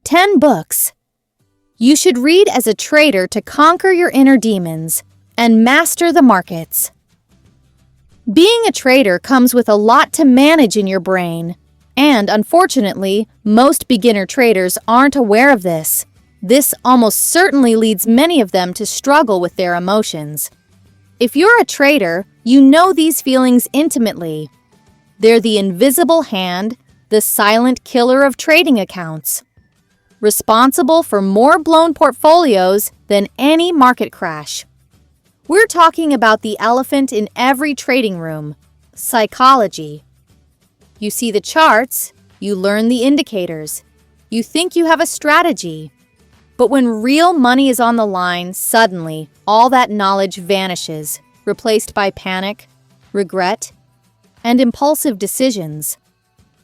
10 books you should read as a trader to conquer your inner demons and master the markets. Being a trader comes with a lot to manage in your brain, and unfortunately, most beginner traders aren't aware of this. This almost certainly leads many of them to struggle with their emotions. If you're a trader, you know these feelings intimately. They're the invisible hand, the silent killer of trading accounts, responsible for more blown portfolios than any market crash. We're talking about the elephant in every trading room: psychology. You see the charts, you learn the indicators, you think you have a strategy. But when real money is on the line, suddenly all that knowledge vanishes, replaced by panic, regret, and impulsive decisions.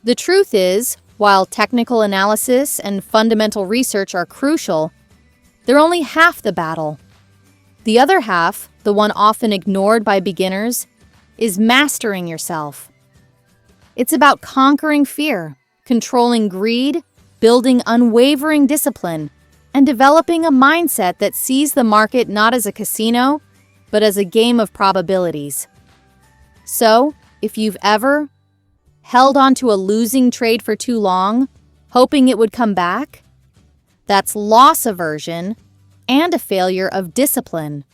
The truth is, while technical analysis and fundamental research are crucial, they're only half the battle. The other half, the one often ignored by beginners, is mastering yourself. It's about conquering fear, controlling greed, building unwavering discipline, and developing a mindset that sees the market not as a casino, but as a game of probabilities. So, if you've ever held on to a losing trade for too long, hoping it would come back, that's loss aversion and a failure of discipline.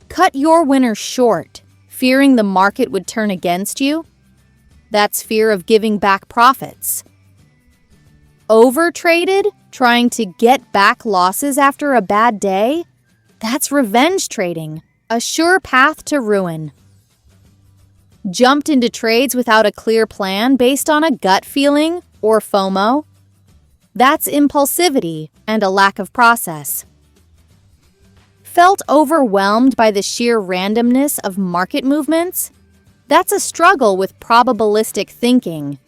Cut your winners short, fearing the market would turn against you, that's fear of giving back profits. Overtraded, trying to get back losses after a bad day, that's revenge trading, a sure path to ruin. Jumped into trades without a clear plan based on a gut feeling or FOMO, that's impulsivity and a lack of process. Felt overwhelmed by the sheer randomness of market movements, that's a struggle with probabilistic thinking.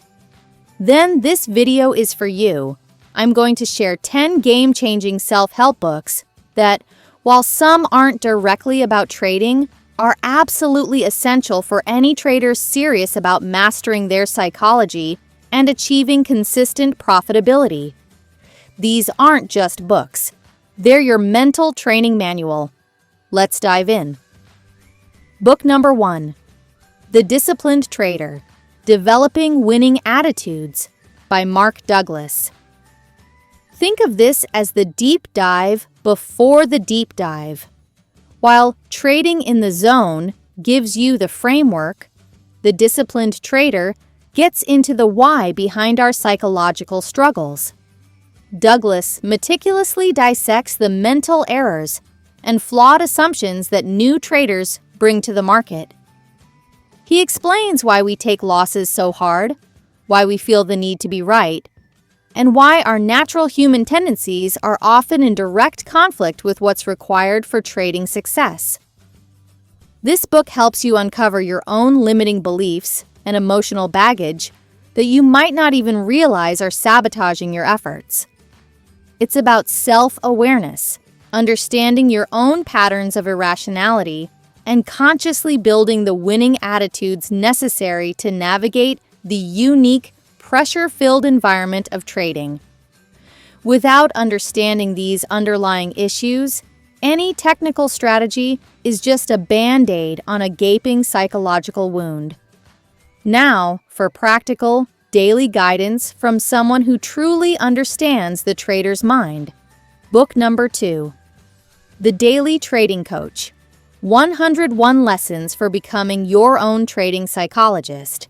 Then this video is for you. I'm going to share 10 game-changing self-help books that, while some aren't directly about trading, are absolutely essential for any trader serious about mastering their psychology and achieving consistent profitability. These aren't just books. They're your mental training manual. Let's dive in. Book number 1, The Disciplined Trader: Developing Winning Attitudes by Mark Douglas. Think of this as the deep dive before the deep dive. While trading in the zone gives you the framework, the disciplined trader gets into the why behind our psychological struggles. Douglas meticulously dissects the mental errors and flawed assumptions that new traders bring to the market. He explains why we take losses so hard, why we feel the need to be right, and why our natural human tendencies are often in direct conflict with what's required for trading success. This book helps you uncover your own limiting beliefs and emotional baggage that you might not even realize are sabotaging your efforts. It's about self-awareness, understanding your own patterns of irrationality, and consciously building the winning attitudes necessary to navigate the unique, pressure-filled environment of trading. Without understanding these underlying issues, any technical strategy is just a band-aid on a gaping psychological wound. Now, for practical, daily guidance from someone who truly understands the trader's mind. Book number 2, The Daily Trading Coach: 101 Lessons for Becoming Your Own Trading Psychologist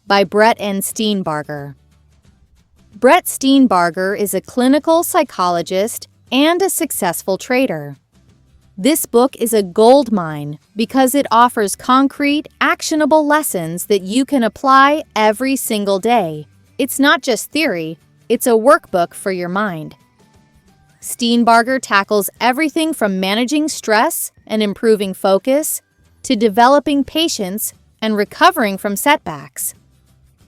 by Brett N. Steenbarger. Brett Steenbarger is a clinical psychologist and a successful trader. This book is a goldmine because it offers concrete, actionable lessons that you can apply every single day. It's not just theory, it's a workbook for your mind. Steenbarger tackles everything from managing stress and improving focus to developing patience and recovering from setbacks.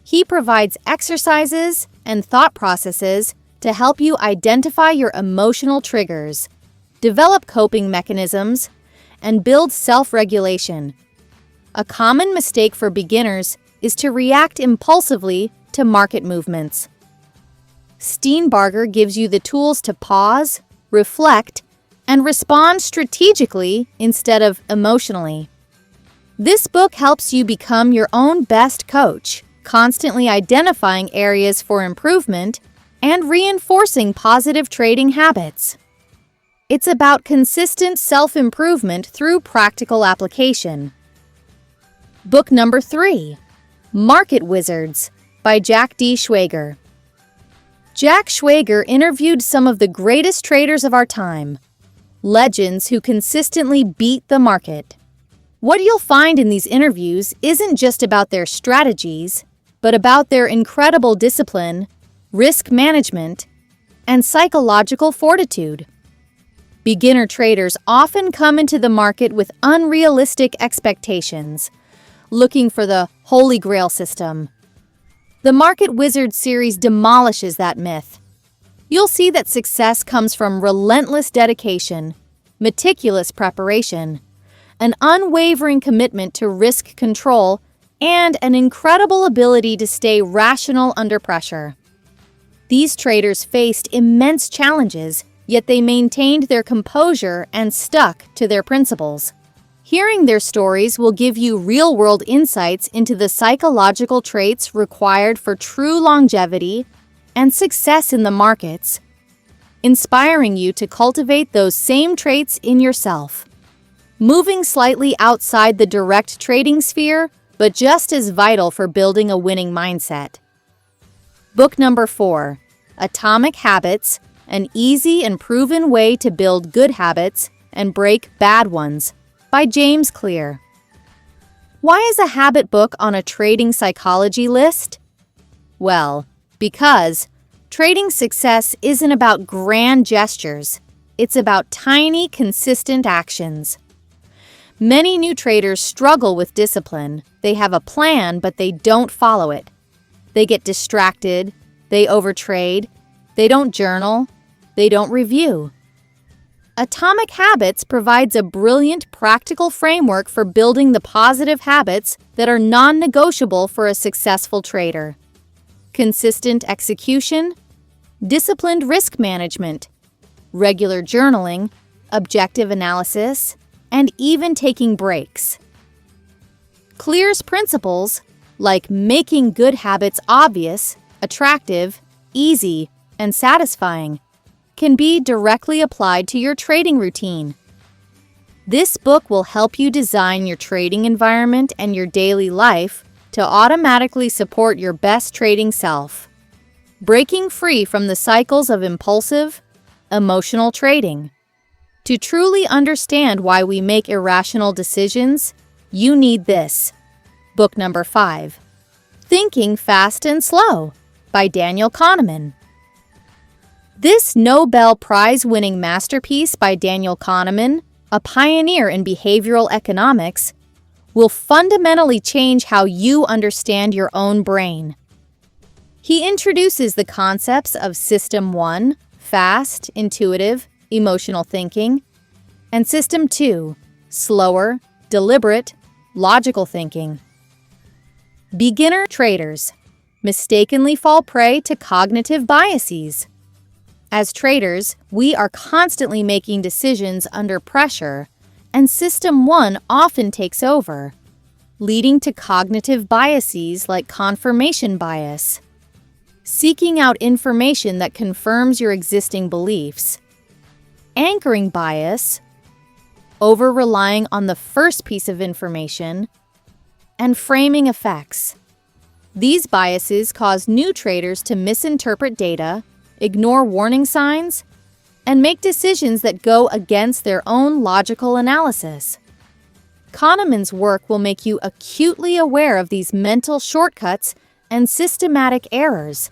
He provides exercises and thought processes to help you identify your emotional triggers, develop coping mechanisms, and build self-regulation. A common mistake for beginners is to react impulsively to market movements. Steenbarger gives you the tools to pause, reflect, and respond strategically instead of emotionally. This book helps you become your own best coach, constantly identifying areas for improvement and reinforcing positive trading habits. It's about consistent self-improvement through practical application. Book number 3, Market Wizards by Jack D. Schwager. Jack Schwager interviewed some of the greatest traders of our time, legends who consistently beat the market. What you'll find in these interviews isn't just about their strategies, but about their incredible discipline, risk management, and psychological fortitude. Beginner traders often come into the market with unrealistic expectations, looking for the Holy Grail system. The Market Wizards series demolishes that myth. You'll see that success comes from relentless dedication, meticulous preparation, an unwavering commitment to risk control, and an incredible ability to stay rational under pressure. These traders faced immense challenges, yet they maintained their composure and stuck to their principles. Hearing their stories will give you real-world insights into the psychological traits required for true longevity and success in the markets, inspiring you to cultivate those same traits in yourself. Moving slightly outside the direct trading sphere, but just as vital for building a winning mindset. Book number 4, Atomic Habits, an easy and proven way to build good habits and break bad ones, by James Clear. Why is a habit book on a trading psychology list? Well, because trading success isn't about grand gestures. It's about tiny, consistent actions. Many new traders struggle with discipline. They have a plan, but they don't follow it. They get distracted, they overtrade, they don't journal, they don't review. Atomic Habits provides a brilliant practical framework for building the positive habits that are non-negotiable for a successful trader. Consistent execution, disciplined risk management, regular journaling, objective analysis, and even taking breaks. Clear's principles, like making good habits obvious, attractive, easy, and satisfying, can be directly applied to your trading routine. This book will help you design your trading environment and your daily life to automatically support your best trading self, breaking free from the cycles of impulsive, emotional trading. To truly understand why we make irrational decisions, you need this. Book number 5, Thinking Fast and Slow by Daniel Kahneman. This Nobel Prize-winning masterpiece by Daniel Kahneman, a pioneer in behavioral economics, will fundamentally change how you understand your own brain. He introduces the concepts of System 1, fast, intuitive, emotional thinking, and System 2, slower, deliberate, logical thinking. Beginner traders mistakenly fall prey to cognitive biases. As traders, we are constantly making decisions under pressure, and System 1 often takes over, leading to cognitive biases like confirmation bias, seeking out information that confirms your existing beliefs, anchoring bias, over-relying on the first piece of information, and framing effects. These biases cause new traders to misinterpret data, ignore warning signs, and make decisions that go against their own logical analysis. Kahneman's work will make you acutely aware of these mental shortcuts and systematic errors,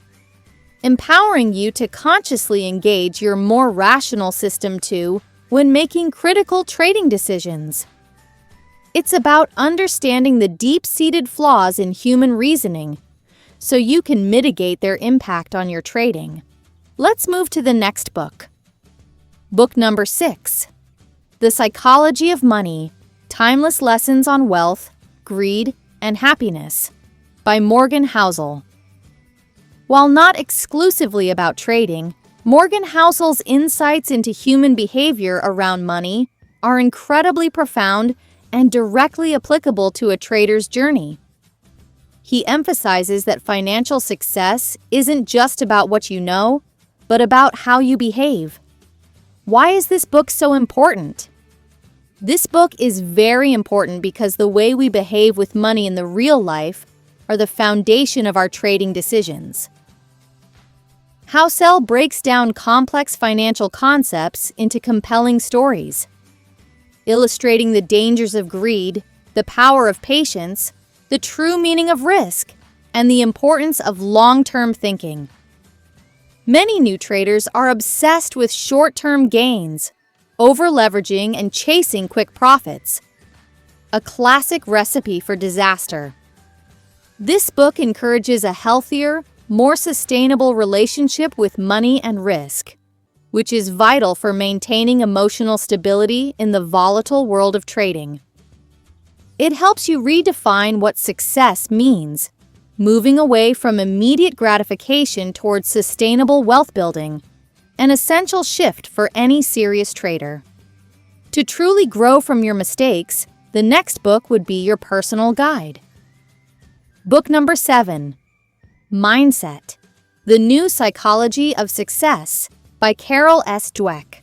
empowering you to consciously engage your more rational System 2 when making critical trading decisions. It's about understanding the deep-seated flaws in human reasoning so you can mitigate their impact on your trading. Let's move to the next book. Book number 6, The Psychology of Money, Timeless Lessons on Wealth, Greed, and Happiness by Morgan Housel. While not exclusively about trading, Morgan Housel's insights into human behavior around money are incredibly profound and directly applicable to a trader's journey. He emphasizes that financial success isn't just about what you know, but about how you behave. Why is this book so important? This book is very important because the way we behave with money in the real life are the foundation of our trading decisions. Housel breaks down complex financial concepts into compelling stories, illustrating the dangers of greed, the power of patience, the true meaning of risk, and the importance of long-term thinking. Many new traders are obsessed with short-term gains, over-leveraging and chasing quick profits, a classic recipe for disaster. This book encourages a healthier, more sustainable relationship with money and risk, which is vital for maintaining emotional stability in the volatile world of trading. It helps you redefine what success means, moving away from immediate gratification towards sustainable wealth building, an essential shift for any serious trader. To truly grow from your mistakes, the next book would be your personal guide. Book number 7, Mindset: The New Psychology of Success by Carol S. Dweck.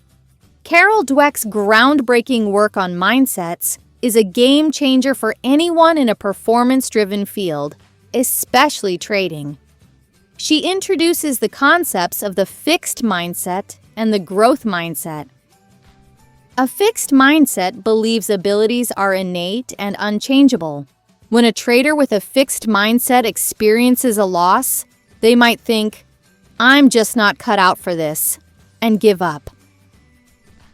Carol Dweck's groundbreaking work on mindsets is a game changer for anyone in a performance-driven field, especially trading. She introduces the concepts of the fixed mindset and the growth mindset. A fixed mindset believes abilities are innate and unchangeable. When a trader with a fixed mindset experiences a loss, they might think, "I'm just not cut out for this," and give up.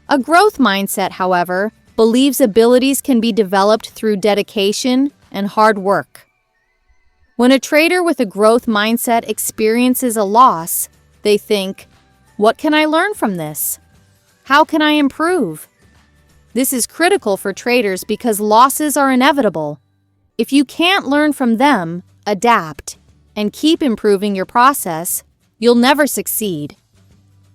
A growth mindset, however, believes abilities can be developed through dedication and hard work. When a trader with a growth mindset experiences a loss, they think, "What can I learn from this? How can I improve?" This is critical for traders because losses are inevitable. If you can't learn from them, adapt, and keep improving your process, you'll never succeed.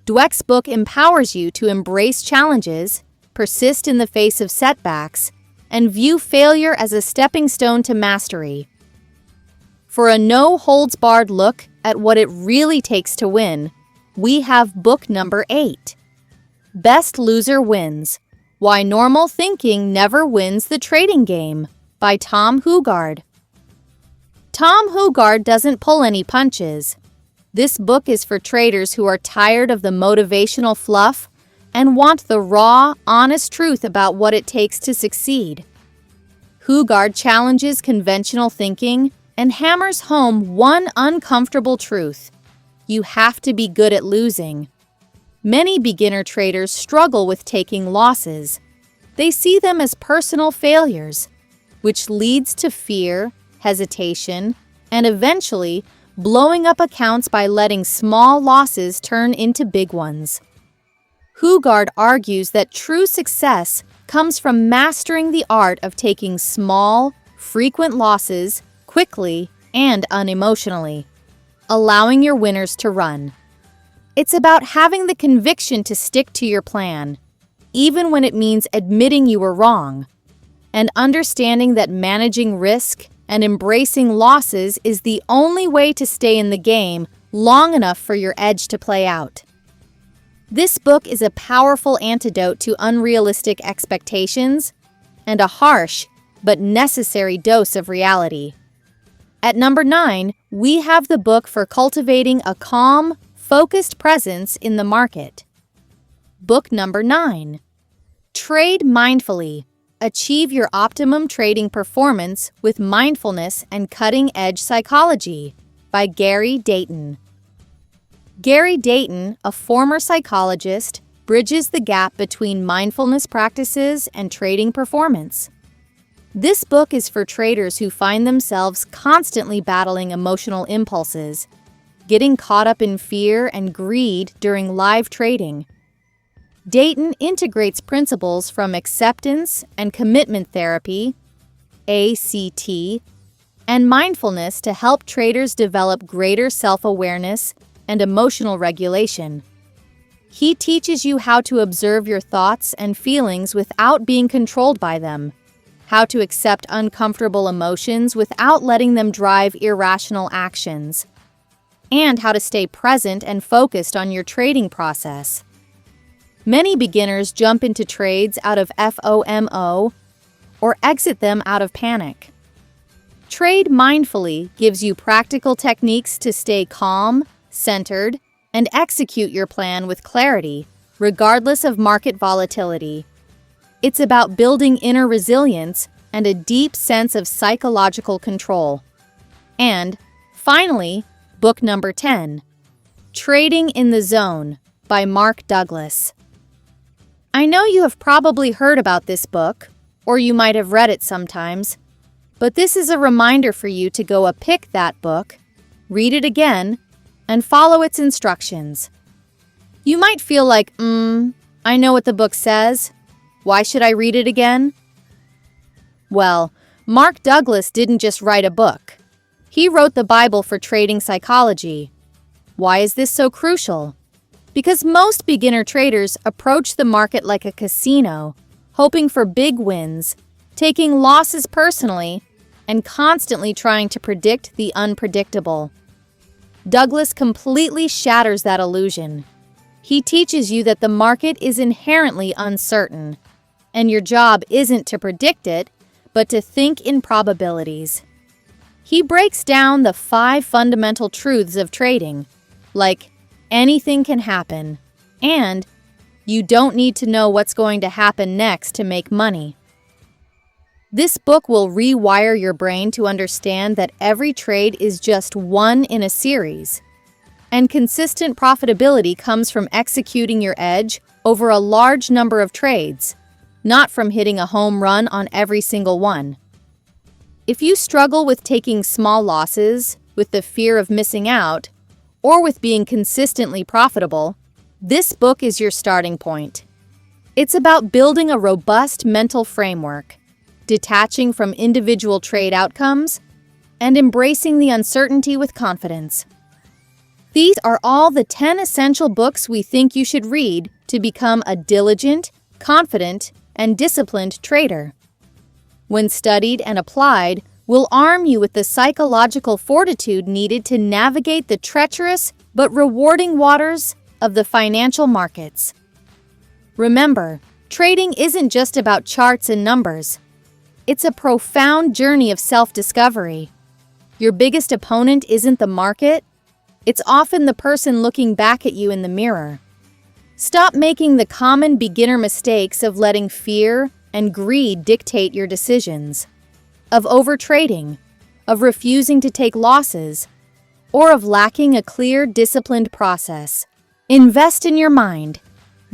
Dweck's book empowers you to embrace challenges, persist in the face of setbacks, and view failure as a stepping stone to mastery. For a no-holds-barred look at what it really takes to win, we have book number 8, Best Loser Wins: Why Normal Thinking Never Wins the Trading Game by Tom Hugard. Tom Hugard doesn't pull any punches. This book is for traders who are tired of the motivational fluff and want the raw, honest truth about what it takes to succeed. Hugard challenges conventional thinking and hammers home one uncomfortable truth: you have to be good at losing. Many beginner traders struggle with taking losses. They see them as personal failures, which leads to fear, hesitation, and eventually blowing up accounts by letting small losses turn into big ones. Hugard argues that true success comes from mastering the art of taking small, frequent losses quickly and unemotionally, allowing your winners to run. It's about having the conviction to stick to your plan, even when it means admitting you were wrong, and understanding that managing risk and embracing losses is the only way to stay in the game long enough for your edge to play out. This book is a powerful antidote to unrealistic expectations and a harsh but necessary dose of reality. At number 9, we have the book for cultivating a calm, focused presence in the market. Book number 9, Trade Mindfully: Achieve Your Optimum Trading Performance with Mindfulness and Cutting-Edge Psychology by Gary Dayton. Gary Dayton, a former psychologist, bridges the gap between mindfulness practices and trading performance. This book is for traders who find themselves constantly battling emotional impulses, getting caught up in fear and greed during live trading. Dayton integrates principles from acceptance and commitment therapy, ACT, and mindfulness to help traders develop greater self-awareness and emotional regulation. He teaches you how to observe your thoughts and feelings without being controlled by them, how to accept uncomfortable emotions without letting them drive irrational actions, and how to stay present and focused on your trading process. Many beginners jump into trades out of FOMO or exit them out of panic. Trade mindfully gives you practical techniques to stay calm, centered, and execute your plan with clarity, regardless of market volatility. It's about building inner resilience and a deep sense of psychological control. And, finally, book number 10, Trading in the Zone by Mark Douglas. I know you have probably heard about this book, or you might have read it sometimes, but this is a reminder for you to go pick that book, read it again, and follow its instructions. You might feel like, I know what the book says. Why should I read it again? Well, Mark Douglas didn't just write a book. He wrote the Bible for trading psychology. Why is this so crucial? Because most beginner traders approach the market like a casino, hoping for big wins, taking losses personally, and constantly trying to predict the unpredictable. Douglas completely shatters that illusion. He teaches you that the market is inherently uncertain, and your job isn't to predict it, but to think in probabilities. He breaks down the 5 fundamental truths of trading, like anything can happen, and you don't need to know what's going to happen next to make money. This book will rewire your brain to understand that every trade is just one in a series, and consistent profitability comes from executing your edge over a large number of trades, not from hitting a home run on every single one. If you struggle with taking small losses, with the fear of missing out, or with being consistently profitable, this book is your starting point. It's about building a robust mental framework, detaching from individual trade outcomes, and embracing the uncertainty with confidence. These are all the 10 essential books we think you should read to become a diligent, confident, and disciplined trader. When studied and applied, will arm you with the psychological fortitude needed to navigate the treacherous but rewarding waters of the financial markets. Remember, trading isn't just about charts and numbers. It's a profound journey of self-discovery. Your biggest opponent isn't the market. It's often the person looking back at you in the mirror. Stop making the common beginner mistakes of letting fear and greed dictate your decisions, of overtrading, of refusing to take losses, or of lacking a clear, disciplined process. Invest in your mind,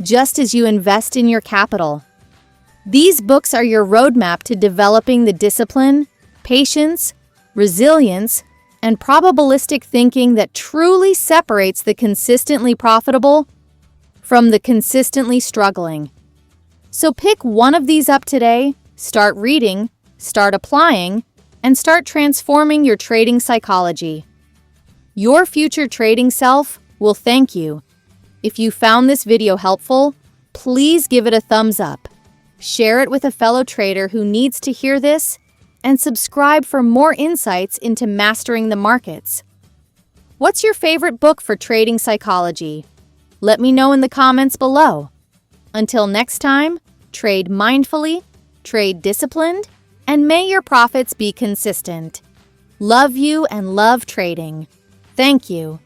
just as you invest in your capital. These books are your roadmap to developing the discipline, patience, resilience, and probabilistic thinking that truly separates the consistently profitable from the consistently struggling. So pick one of these up today, start reading, start applying, and start transforming your trading psychology. Your future trading self will thank you. If you found this video helpful, please give it a thumbs up. Share it with a fellow trader who needs to hear this, and subscribe for more insights into mastering the markets. What's your favorite book for trading psychology? Let me know in the comments below. Until next time, trade mindfully, trade disciplined, and may your profits be consistent. Love you and love trading. Thank you.